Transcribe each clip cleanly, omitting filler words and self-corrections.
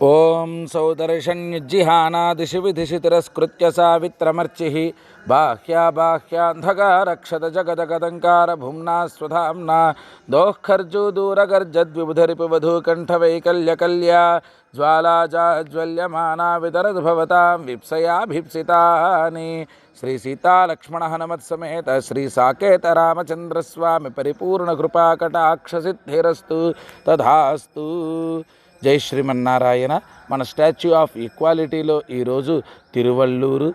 ఓం సౌదర్శన్యుజ్జిహానాదిశి విధిషి తిరస్కృత్య సావిత్రమర్చిః బాహ్యాబాహ్యాంధకారక్షత జగదగదంకార భుమ్నా స్వధామ్నా దోఃఖర్జూదూరగర్జద్విబుధరిపువధూకంఠవైకల్యకల్యా జ్వాలాజాజ్వల్యమానా వితరద్భవతాం విప్సయాభిప్సితాని శ్రీ సీతాలక్ష్మణ హనుమత్సమేత శ్రీ సాకేత రామచంద్రస్వామి పరిపూర్ణ కృపాకటాక్షసిద్ధిరస్తు తథాస్తు. జై శ్రీమన్నారాయణ. మన స్టాచ్యూ ఆఫ్ ఈక్వాలిటీలో ఈరోజు తిరువల్లూరు,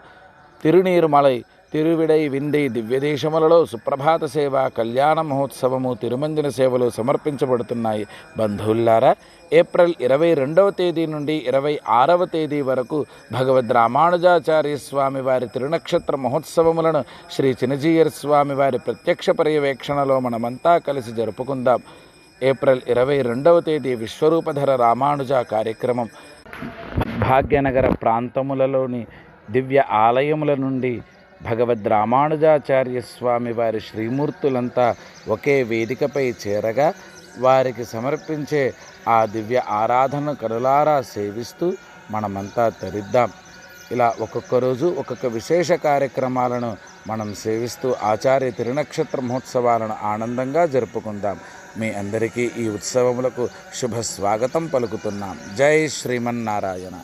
తిరునీరుమలై, తిరువిడై విందై దివ్యదేశములలో సుప్రభాత సేవ, కళ్యాణ మహోత్సవము, తిరుమంజన సేవలు సమర్పించబడుతున్నాయి. బంధువుల్లారా, ఏప్రిల్ 22వ తేదీ నుండి 26వ తేదీ వరకు భగవద్ రామానుజాచార్య స్వామి వారి తిరునక్షత్ర మహోత్సవములను శ్రీ చినజీయర్ స్వామి వారి ప్రత్యక్ష పర్యవేక్షణలో మనమంతా కలిసి జరుపుకుందాం. ఏప్రిల్ 22వ తేదీ విశ్వరూపధర రామానుజ కార్యక్రమం భాగ్యనగర ప్రాంతములలోని దివ్య ఆలయముల నుండి భగవద్ రామానుజాచార్య స్వామి వారి శ్రీమూర్తులంతా ఒకే వేదికపై చేరగా వారికి సమర్పించే ఆ దివ్య ఆరాధన కనులారా సేవిస్తూ మనమంతా తరిద్దాం. ఇలా ఒక్కొక్క రోజు ఒక్కొక్క విశేష కార్యక్రమాలను మనం సేవిస్తూ ఆచార్య తిరునక్షత్ర మహోత్సవాలను ఆనందంగా జరుపుకుందాం. మీ అందరికీ ఈ ఉత్సవములకు శుభ స్వాగతం పలుకుతున్నాం. జై శ్రీమన్నారాయణ.